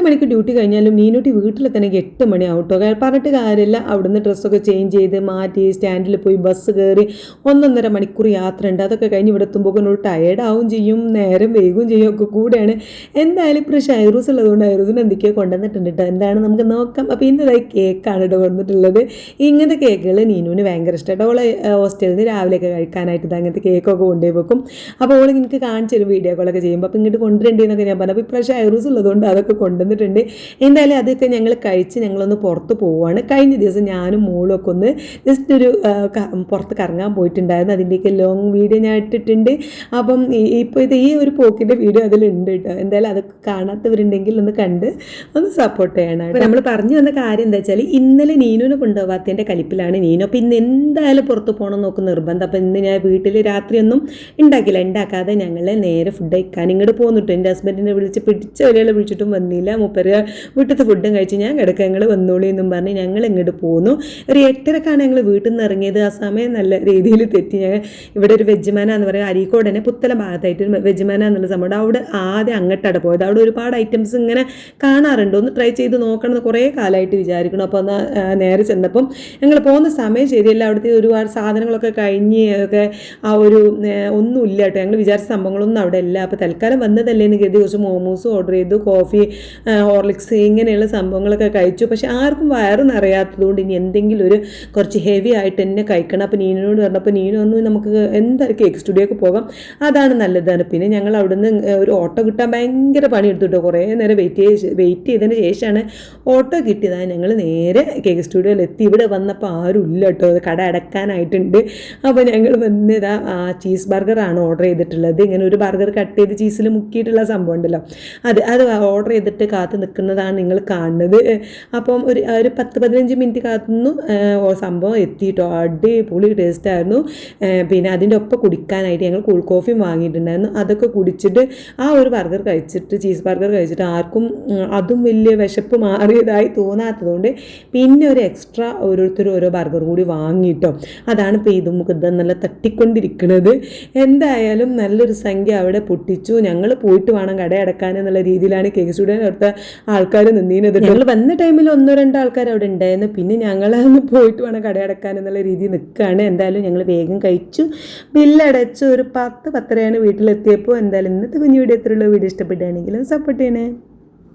മണിക്ക് ഡ്യൂട്ടി കഴിഞ്ഞാലും നീനൂട്ടി വീട്ടിലെത്തണമെങ്കിൽ 8 മണിയാവും കേട്ടോ. പറഞ്ഞിട്ട് കാര്യമില്ല, അവിടുന്ന് ഡ്രസ്സൊക്കെ ചേഞ്ച് ചെയ്ത് മാറ്റി സ്റ്റാൻഡിൽ പോയി ബസ് കയറി 1.5 മണിക്കൂർ യാത്ര ഉണ്ട്. അതൊക്കെ കഴിഞ്ഞ് ഇവിടെ എത്തുമ്പോൾ ഒരു ടയേർഡാവും ചെയ്യും, നേരം വൈകും ചെയ്യും, ഒക്കെ കൂടെയാണ്. എന്തായാലും ഇപ്രാവശ്യം ഐറൂസ് ഉള്ളതുകൊണ്ട് ഐറൂസിന് എന്തൊക്കെയോ കൊണ്ടുവന്നിട്ടുണ്ട് കേട്ടോ. എന്താണ് നമുക്ക് നോക്കാം. അപ്പോൾ ഇന്നതായി കേക്കാണ് കേട്ടോ കൊണ്ടുവന്നിട്ടുള്ളത്. ഇങ്ങനത്തെ കേക്കുകൾ നീനുവിന് ഭയങ്കര ഇഷ്ടം കേട്ടോ. ഓളെ ഹോസ്റ്റലിൽ നിന്ന് രാവിലെയൊക്കെ കഴിക്കാനായിട്ട് അങ്ങനത്തെ കേക്കൊക്കെ കൊണ്ടുപോയി വെക്കും. അപ്പോൾ ഓൾ എനിക്ക് കാണിച്ചൊരു വീഡിയോ കോളൊക്കെ ചെയ്യുമ്പോൾ അപ്പോൾ ഇങ്ങോട്ട് കൊണ്ടുവരേണ്ടതെന്നൊക്കെ ഞാൻ പറഞ്ഞു. അപ്പോൾ ഇപ്രാവശ്യം ഐറൂസ് ഉള്ളതുകൊണ്ട് അതൊക്കെ കൊണ്ടുവന്നിട്ടുണ്ട്. എന്തായാലും അതൊക്കെ ഞങ്ങൾ കഴിച്ച് ഞങ്ങളൊന്ന് പുറത്ത് പോവുകയാണ്. കഴിഞ്ഞ ദിവസം ഞാനും മോളും ഒക്കെ ഒന്ന് ജസ്റ്റ് ഒരു പുറത്ത് കറങ്ങാൻ പോയിട്ടുണ്ടായിരുന്നു. അതിൻ്റെയൊക്കെ ലോങ് വീഡിയോ ഞാൻ ഇട്ടിട്ടുണ്ട്. അപ്പം ഇപ്പോൾ ഈ ഒരു പോക്കിൻ്റെ വീഡിയോ അതിലുണ്ട് കേട്ടോ. എന്തായാലും അതൊക്കെ കാണാത്തവരുണ്ടെങ്കിൽ ഒന്ന് കണ്ട് ഒന്ന് സപ്പോർട്ട് ചെയ്യണം. അപ്പോൾ നമ്മൾ പറഞ്ഞു വന്ന കാര്യം എന്താ വെച്ചാൽ ഇന്നലെ നീനുവിനെ കൊണ്ടുപോകാത്തതിൻ്റെ കലിപ്പിലാണ് നീനു. അപ്പോൾ ഇന്ന് എന്തായാലും പുറത്ത് പോകണം നോക്ക് നിർബന്ധം. അപ്പോൾ ഇന്ന് ഞാൻ വീട്ടിൽ രാത്രിയൊന്നും ഉണ്ടാക്കാതെ ഞങ്ങൾ നേരെ ഫുഡ് കഴിക്കാൻ ഇങ്ങോട്ട് പോന്നിട്ടു. എൻ്റെ ഹസ്ബൻഡിനെ വിളിച്ച് പിടിച്ച വിലകൾ വിളിച്ചിട്ടും വന്നില്ല. മൂപ്പര് വീട്ടിലത്തെ ഫുഡും കഴിച്ച് ഞാൻ കിടക്കുക, ഞങ്ങൾ വന്നോളി എന്നും പറഞ്ഞ് ഞങ്ങൾ ഇങ്ങോട്ട് പോന്നു. ഒരു 8:30 ഞങ്ങൾ വീട്ടിൽ നിന്ന് ഇറങ്ങിയത്. ആ സമയം നല്ല രീതിയിൽ തെറ്റി. ഞങ്ങൾ ഇവിടെ ഒരു വെജ്മാന എന്ന് പറയുക, അരീക്കോട് തന്നെ പുത്തല ഭാഗത്തായിട്ട് ഒരു വെജ്മാന എന്നുള്ള സംഭവം. അവിടെ ആദ്യം അങ്ങോട്ടാണ് പോയത്. അവിടെ ഒരുപാട് ഐറ്റംസ് ഇങ്ങനെ കാണാറുണ്ട്. ഒന്ന് ട്രൈ ചെയ്ത് നോക്കണം എന്ന് കുറേ കാലമായിട്ട് വിചാരിക്കണം. അപ്പോൾ ഒന്ന് നേരെ ചെന്നപ്പം ഞങ്ങൾ പോകുന്ന സമയം ശരിയല്ല. അവിടുത്തെ ഒരുപാട് സാധനങ്ങളൊക്കെ കഴിഞ്ഞ് ഒക്കെ ആ ഒരു ഒന്നുമില്ല കേട്ടോ. ഞങ്ങൾ വിചാരിച്ച സംഭവങ്ങളൊന്നും അവിടെ ഇല്ല. അപ്പോൾ തൽക്കാലം വന്നതല്ലേ എന്ന് കരുതി കുറച്ച് മോമോസ് ഓർഡർ ചെയ്തു, കോഫി, ഹോർലിക്സ് ഇങ്ങനെയുള്ള സംഭവങ്ങളൊക്കെ കഴിച്ചു. പക്ഷെ ആർക്കും വയറ് നിറയാത്തതുകൊണ്ട് ഇനി എന്തെങ്കിലും ഒരു കുറച്ച് ഹെവി ആയിട്ട് തന്നെ കഴിക്കണം. അപ്പോൾ നീനോട് പറഞ്ഞപ്പോൾ നീനു പറഞ്ഞു നമുക്ക് എന്തായാലും കേക്ക് സ്റ്റുഡിയോക്ക് പോകാം, അതാണ് നല്ലതാണ്. പിന്നെ ഞങ്ങൾ അവിടുന്ന് ഒരു ഓട്ടോ കിട്ടാൻ ഭയങ്കര പണി എടുത്തിട്ടോ. കുറേ നേരം വെയിറ്റ് ചെയ്തതിന് ശേഷമാണ് ഓട്ടോ കിട്ടിയതാണ്. ഞങ്ങൾ നേരെ കേക്ക് സ്റ്റുഡിയോയിൽ എത്തി. ഇവിടെ വന്നപ്പോൾ ആരും ഇല്ല കേട്ടോ, കട അടക്കാനായിട്ടുണ്ട്. അപ്പോൾ ഞങ്ങൾ വന്നതാ ചീസ് ബർഗറാണ് ഓർഡർ ചെയ്തിട്ടുള്ളത്. ഇങ്ങനെ ഒരു ബർഗർ കട്ട് ചെയ്ത് ചീസിൽ മുക്കിയിട്ടുള്ള സംഭവം ഉണ്ടല്ലോ, അത് ഓർഡർ ചെയ്തിട്ട് കാത്ത് നിൽക്കുന്നതാണ് നിങ്ങൾ കാണുന്നത്. അപ്പം ഒരു 10-15 മിനിറ്റ് കാത്തുനിന്നു സംഭവം എത്തിയിട്ടോ. അടിപൊളി ടേസ്റ്റായിരുന്നു. പിന്നെ അതിൻ്റെ ഒപ്പം കുടിക്കാനായിട്ട് ഞങ്ങൾ കൂൾ കോഫിയും വാങ്ങിയിട്ടുണ്ടായിരുന്നു. അതൊക്കെ കുടിച്ചിട്ട് ആ ഒരു ബർഗർ കഴിച്ചിട്ട്, ചീസ് ബർഗർ കഴിച്ചിട്ട് ആർക്കും അതും വലിയ വിശപ്പ് മാറിയതായി തോന്നാത്തതുകൊണ്ട് പിന്നെ ഒരു എക്സ്ട്രാ ഓരോരുത്തരും ഓരോ ബർഗർ കൂടി വാങ്ങിയിട്ടോ. അതാണ് ഇപ്പോൾ ഇത് നല്ല തട്ടിക്കൊണ്ടിരിക്കുന്നത്. എന്തായാലും നല്ലൊരു സംഖ്യ അവിടെ പൊട്ടിച്ചു. ഞങ്ങൾ പോയിട്ട് വേണം കട അടക്കാൻ എന്നുള്ള രീതിയിലാണ് കേക്ക് സ്റ്റുഡിയോ അടുത്ത ആൾക്കാർ നിന്നീനത്. ഞങ്ങൾ വന്ന ടൈമിൽ 1-2 ആൾക്കാർ അവിടെ ഉണ്ടായിരുന്നു. പിന്നെ ഞങ്ങളന്ന് പോയിട്ട് വേണം കട അടക്കാൻ എന്നുള്ള രീതിയിൽ നിൽക്കുകയാണ്. എന്തായാലും ഞങ്ങൾ വേഗം കഴിച്ചു, ബില്ലടച്ചു. ഒരു 10-10:30 വീട്ടിലെത്തിയപ്പോൾ. എന്തായാലും ഇന്നത്തെ കുഞ്ഞു വീഡിയോ എത്രയുള്ള വീഡിയോ ഇഷ്ടപ്പെടുകയാണെങ്കിലും സപ്പോർട്ട് ചെയ്യണേ.